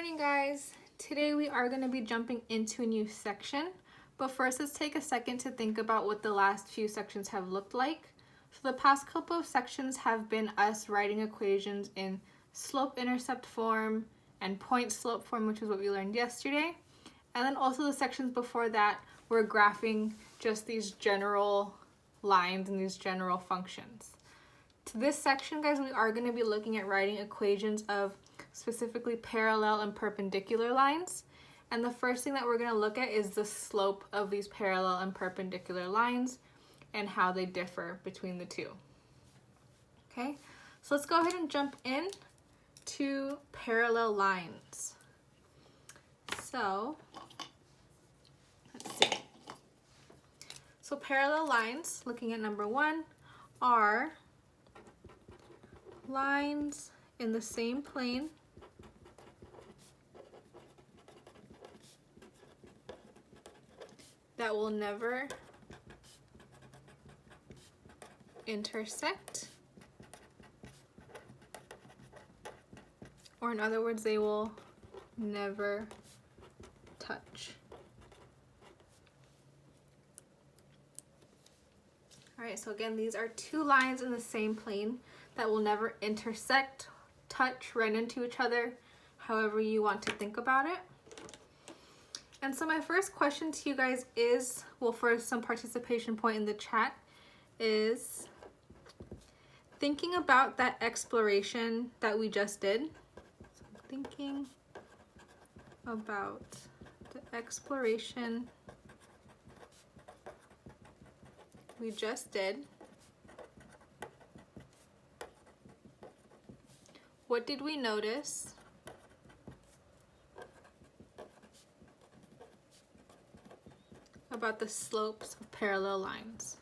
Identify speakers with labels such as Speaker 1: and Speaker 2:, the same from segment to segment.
Speaker 1: morning, guys. Today we are going to be jumping into a new section, but first let's take a second to think about what the last few sections have looked like. So the past couple of sections have been us writing equations in slope-intercept form and point-slope form, which is what we learned yesterday. And then also the sections before that were graphing just these general lines and these general functions. To this section, guys, we are going to be looking at writing equations of specifically parallel and perpendicular lines. And the first thing that we're going to look at is the slope of these parallel and perpendicular lines and how they differ between the two. Okay, so let's go ahead and jump in to parallel lines. So, let's see. So parallel lines, looking at number one, are lines in the same plane that will never intersect, or in other words, they will never touch. All right, so again, these are two lines in the same plane that will never intersect, touch, run into each other, however you want to think about it. And so my first question to you guys is, well, for some participation point in the chat, is thinking about that exploration that we just did. So thinking about the exploration we just did. What did we notice about the slopes of parallel lines?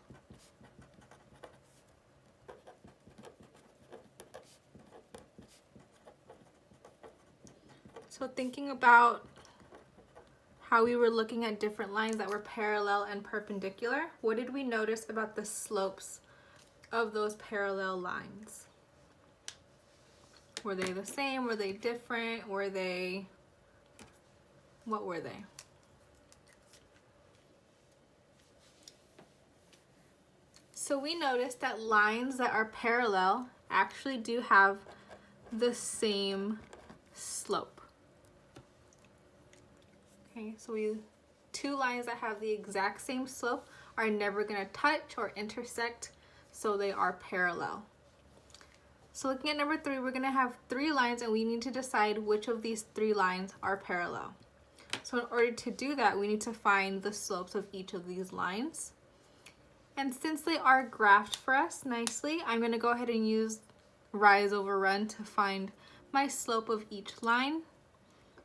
Speaker 1: So thinking about how we were looking at different lines that were parallel and perpendicular, what did we notice about the slopes of those parallel lines? Were they the same? Were they different? What were they? So we noticed that lines that are parallel actually do have the same slope. Okay, so two lines that have the exact same slope are never going to touch or intersect, so they are parallel. So looking at number three, we're going to have three lines and we need to decide which of these three lines are parallel. So in order to do that, we need to find the slopes of each of these lines. And since they are graphed for us nicely, I'm going to go ahead and use rise over run to find my slope of each line.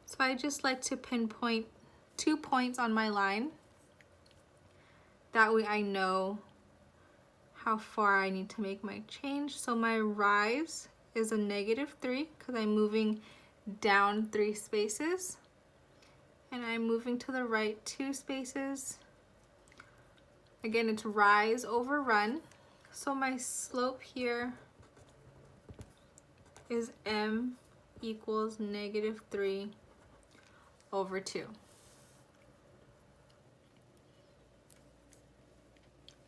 Speaker 1: So I just like to pinpoint 2 points on my line. That way I know how far I need to make my change. So my rise is a -3 because I'm moving down 3 spaces. And I'm moving to the right 2 spaces. Again, it's rise over run. So my slope here is m equals -3 over 2.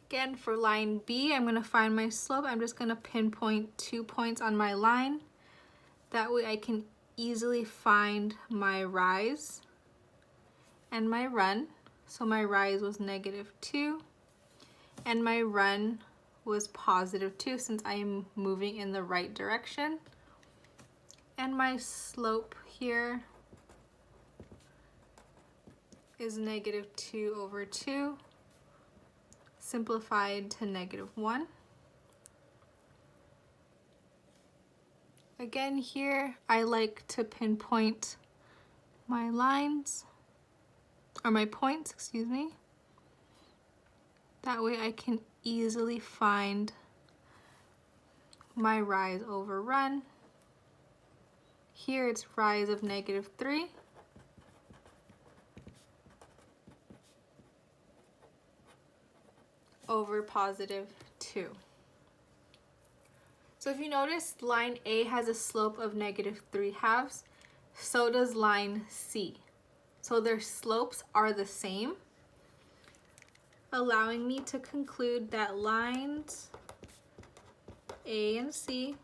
Speaker 1: Again, for line B, I'm going to find my slope. I'm just going to pinpoint 2 points on my line. That way I can easily find my rise and my run. So my rise was -2 and my run was +2 since I am moving in the right direction. And my slope here is -2 over 2. Simplified to -1. Again, here I like to pinpoint my lines, or my points, excuse me. That way I can easily find my rise over run. Here it's rise of -3. Over +2. So if you notice, line A has a slope of -3/2. so does line C. So their slopes are the same, allowing me to conclude that lines A and C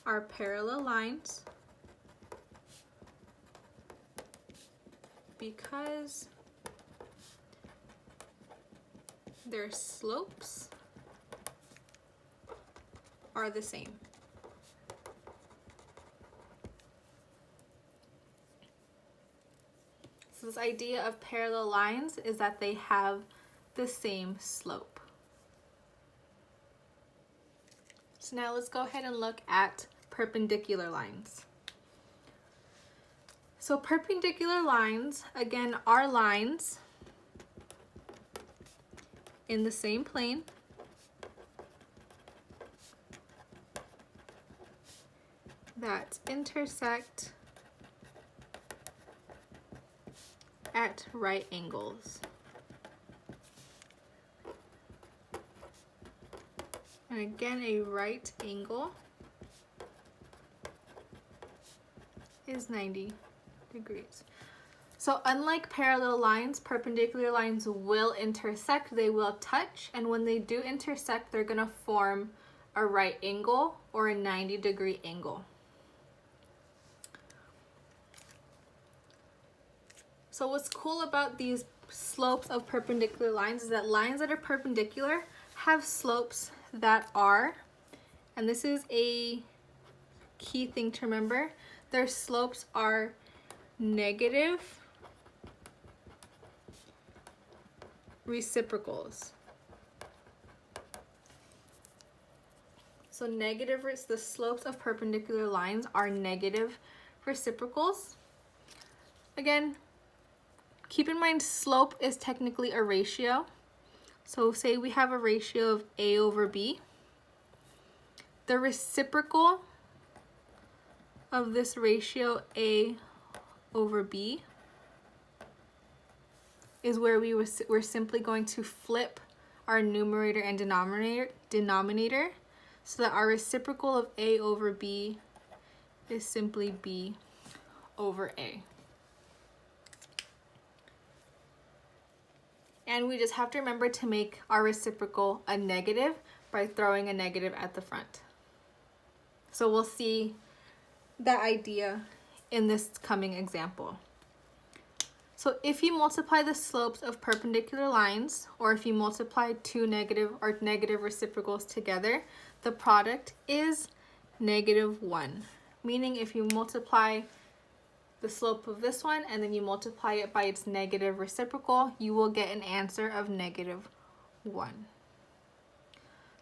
Speaker 1: are parallel lines because their slopes are the same. So this idea of parallel lines is that they have the same slope. So now let's go ahead and look at perpendicular lines. So perpendicular lines, again, are lines in the same plane that intersect at right angles. And again, a right angle is 90 degrees. So unlike parallel lines, perpendicular lines will intersect, they will touch, and when they do intersect, they're gonna form a right angle or a 90-degree angle. So what's cool about these slopes of perpendicular lines is that lines that are perpendicular have slopes that are, and this is a key thing to remember, their slopes are negative reciprocals. So the slopes of perpendicular lines are negative reciprocals. Again, keep in mind slope is technically a ratio. So say we have a ratio of A over B. The reciprocal of this ratio A over B is where we're simply going to flip our numerator and denominator so that our reciprocal of A over B is simply B over A. And we just have to remember to make our reciprocal a negative by throwing a negative at the front. So we'll see that idea in this coming example. So if you multiply the slopes of perpendicular lines, or if you multiply two negative reciprocals together, the product is -1. Meaning if you multiply the slope of this one and then you multiply it by its negative reciprocal, you will get an answer of -1.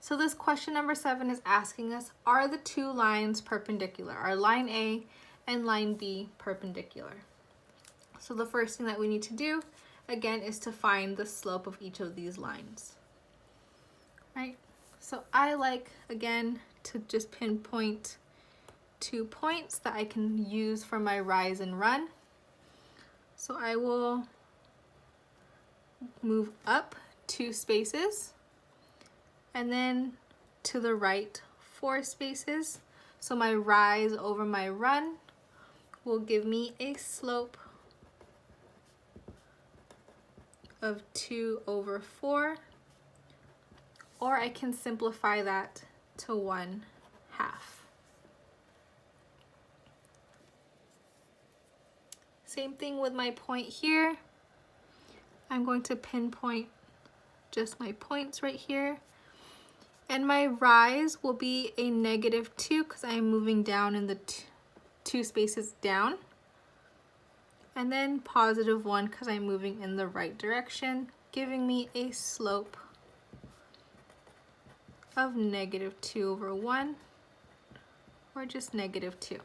Speaker 1: So this question number 7 is asking us, are the two lines perpendicular? Are line A and line B perpendicular? So the first thing that we need to do, again, is to find the slope of each of these lines. Right? So I like, again, to just pinpoint 2 points that I can use for my rise and run. So I will move up 2 spaces and then to the right 4 spaces. So my rise over my run will give me a slope of 2 over 4, or I can simplify that to 1/2. Same thing with my point here. I'm going to pinpoint just my points right here. And my rise will be a -2 because I am moving down in the 2 spaces down. And then +1 because I'm moving in the right direction, giving me a slope of -2 over 1, or just -2.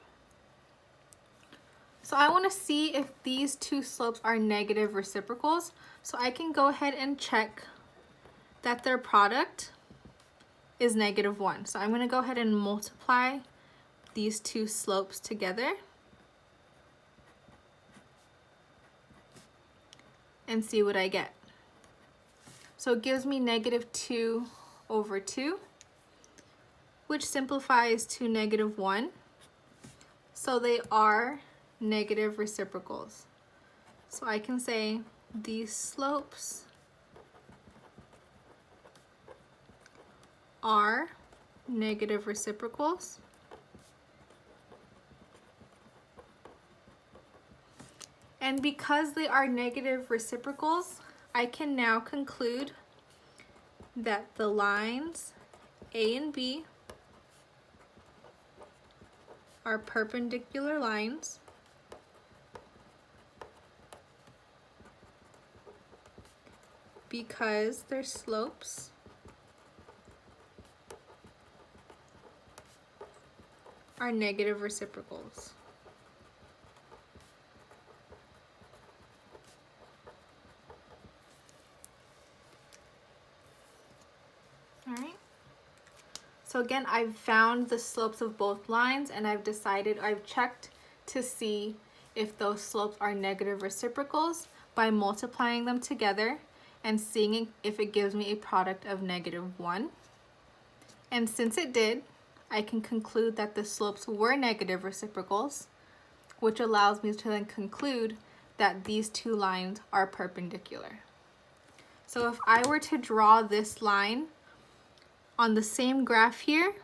Speaker 1: So I want to see if these two slopes are negative reciprocals. So I can go ahead and check that their product is -1. So I'm going to go ahead and multiply these two slopes together and see what I get. So it gives me -2 over 2, which simplifies to -1. So they are negative reciprocals. So I can say these slopes are negative reciprocals. And because they are negative reciprocals, I can now conclude that the lines A and B are perpendicular lines because their slopes are negative reciprocals. All right. So again, I've found the slopes of both lines and I've checked to see if those slopes are negative reciprocals by multiplying them together and seeing if it gives me a product of -1. And since it did, I can conclude that the slopes were negative reciprocals, which allows me to then conclude that these two lines are perpendicular. So if I were to draw this line on the same graph here,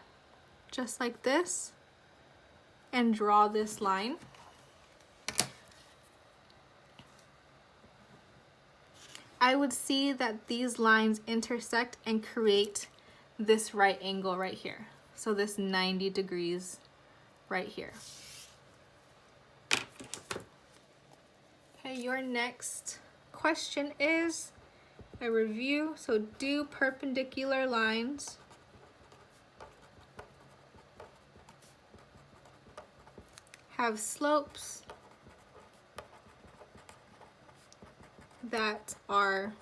Speaker 1: just like this, and draw this line, I would see that these lines intersect and create this right angle right here. So this 90 degrees right here. Okay, your next question is a review. So do perpendicular lines have slopes that are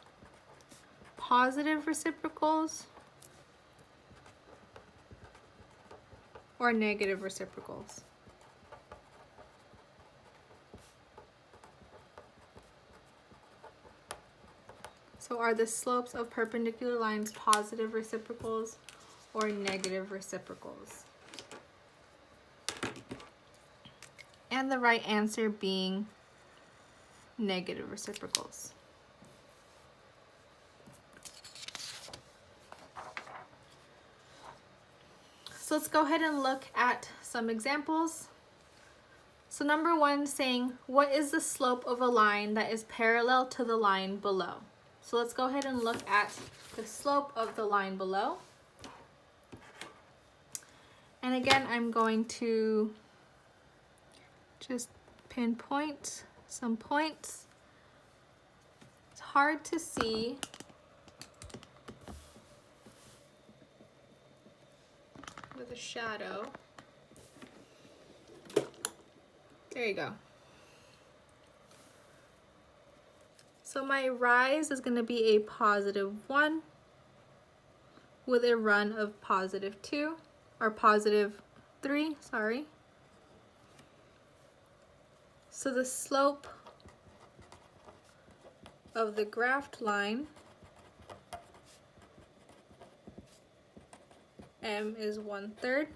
Speaker 1: positive reciprocals or negative reciprocals? So are the slopes of perpendicular lines positive reciprocals or negative reciprocals? And the right answer being negative reciprocals. So let's go ahead and look at some examples. So number one, saying, what is the slope of a line that is parallel to the line below? So let's go ahead and look at the slope of the line below. And again, I'm going to just pinpoint some points. It's hard to see with a shadow. There you go. So my rise is going to be a +1 with a run of +2, or +3, sorry. So the slope of the graphed line, M is 1/3.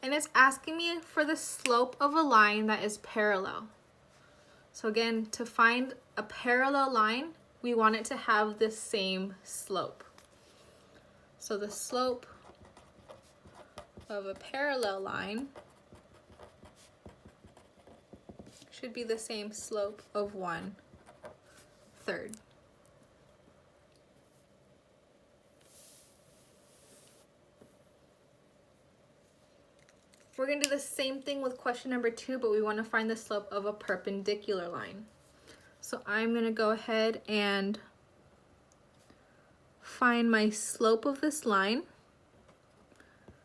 Speaker 1: And it's asking me for the slope of a line that is parallel. So again, to find a parallel line, we want it to have the same slope. So the slope of a parallel line should be the same slope of 1/3. We're going to do the same thing with question number 2, but we want to find the slope of a perpendicular line. So I'm going to go ahead and find my slope of this line.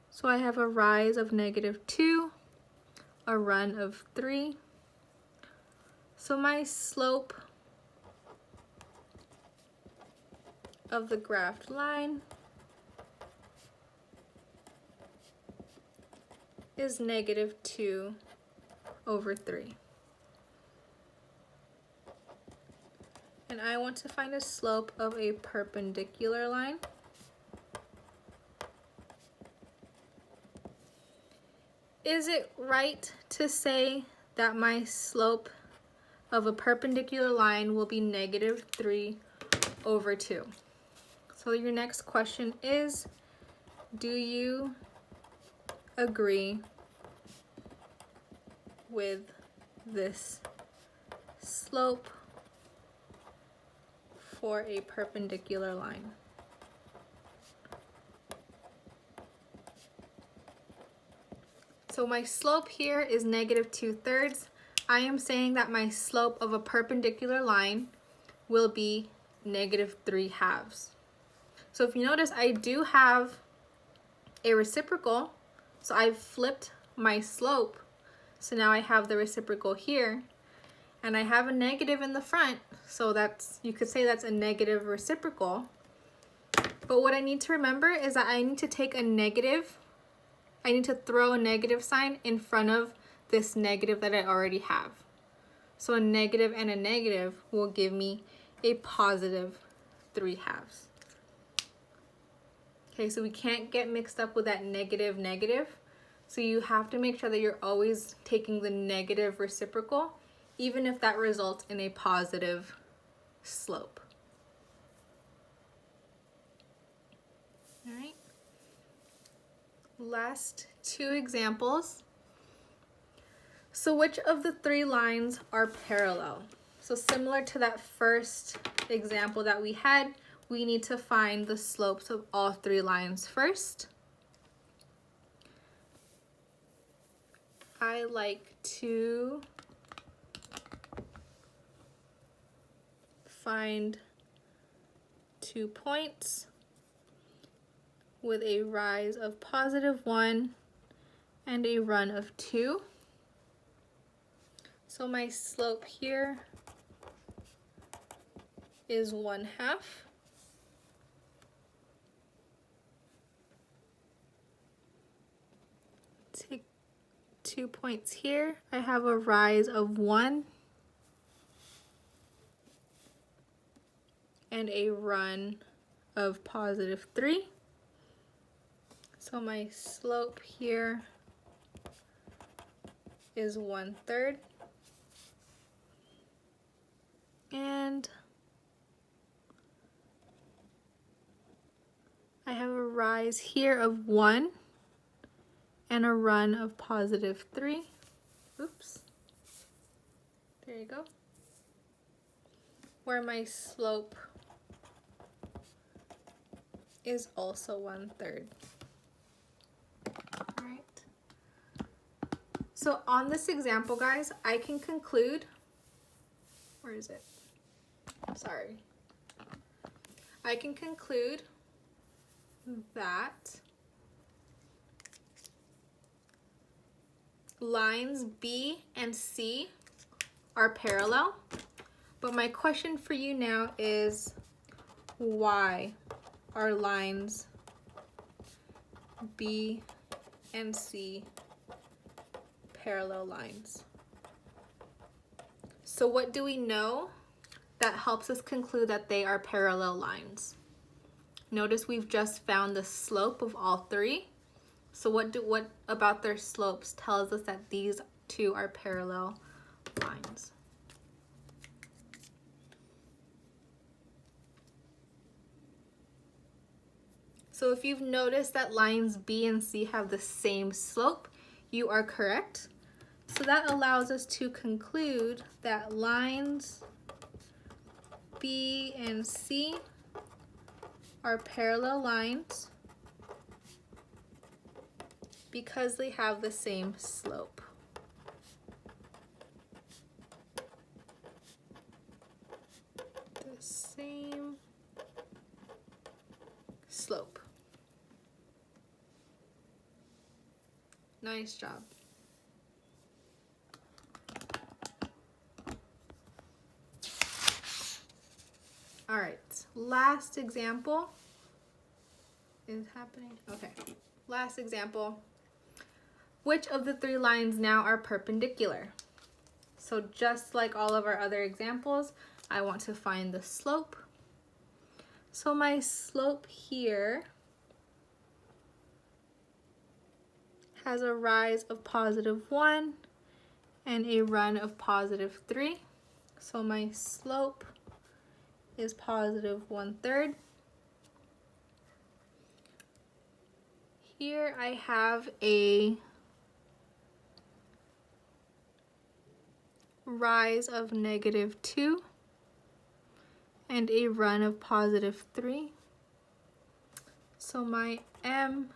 Speaker 1: So I have a rise of -2, a run of 3. So my slope of the graphed line is -2/3. And I want to find a slope of a perpendicular line. is it right to say that my slope of a perpendicular line will be -3/2? So your next question is, do you agree with this slope for a perpendicular line? So my slope here is -2/3. I am saying that my slope of a perpendicular line will be -3/2. So if you notice, I do have a reciprocal, so I've flipped my slope. So now I have the reciprocal here, and I have a negative in the front, so that's, you could say that's a negative reciprocal. But what I need to remember is that I need to take a negative, I need to throw a negative sign in front of this negative that I already have. So a negative and a negative will give me a +3/2. Okay, so we can't get mixed up with that negative. So you have to make sure that you're always taking the negative reciprocal, even if that results in a positive slope. All right. Last two examples. So which of the three lines are parallel? So similar to that first example that we had, we need to find the slopes of all three lines first. I like to find 2 points with a rise of +1 and a run of 2. So my slope here is 1/2. Take 2 points here. I have a rise of 1 and a run of +3. So my slope here is 1/3. And I have a rise here of 1 and a run of +3. Oops. There you go. Where my slope is also 1/3. All right. So on this example, guys, I can conclude, where is it? Sorry. I can conclude that lines B and C are parallel, but my question for you now is, why are lines B and C parallel lines? So what do we know that helps us conclude that they are parallel lines? Notice we've just found the slope of all three. So what about their slopes tells us that these two are parallel lines? So if you've noticed that lines B and C have the same slope, you are correct. So that allows us to conclude that lines B and C are parallel lines because they have the same slope. The same slope. Nice job. All right, last example is happening. Okay, last example. Which of the three lines now are perpendicular? So just like all of our other examples, I want to find the slope. So my slope here has a rise of +1 and a run of +3. So my slope is +1/3. Here I have a rise of -2 and a run of +3. So my m,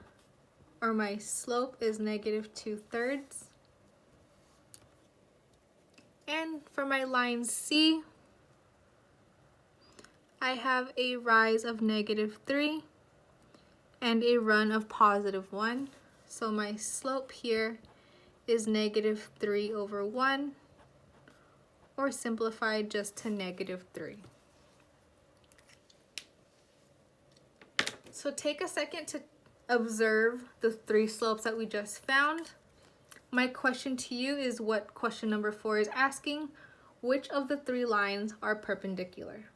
Speaker 1: or my slope, is -2/3. And for my line C, I have a rise of -3 and a run of +1. So my slope here is -3/1, or simplified just to -3. So take a second to observe the 3 slopes that we just found. My question to you is what question number 4 is asking. Which of the 3 lines are perpendicular?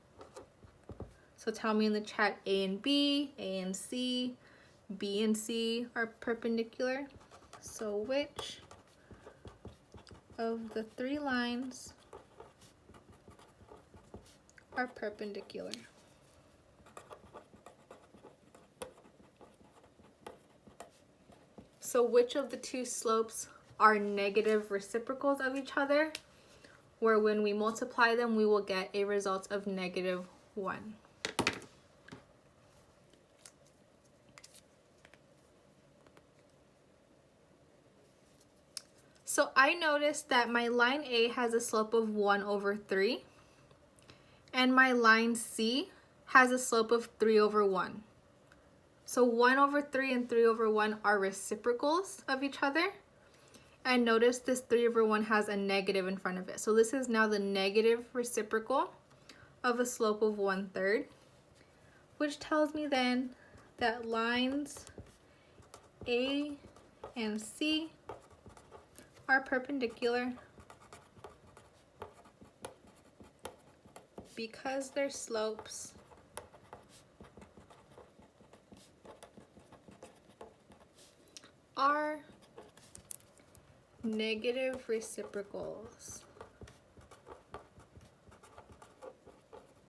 Speaker 1: So tell me in the chat, A and B, A and C, B and C are perpendicular. So which of the 3 lines are perpendicular? So which of the 2 slopes are negative reciprocals of each other, where when we multiply them, we will get a result of -1? So I noticed that my line A has a slope of 1/3, and my line C has a slope of 3/1. So 1/3 and 3/1 are reciprocals of each other. And notice this 3/1 has a negative in front of it. So this is now the negative reciprocal of a slope of 1/3, which tells me then that lines A and C are perpendicular because their slopes are negative reciprocals.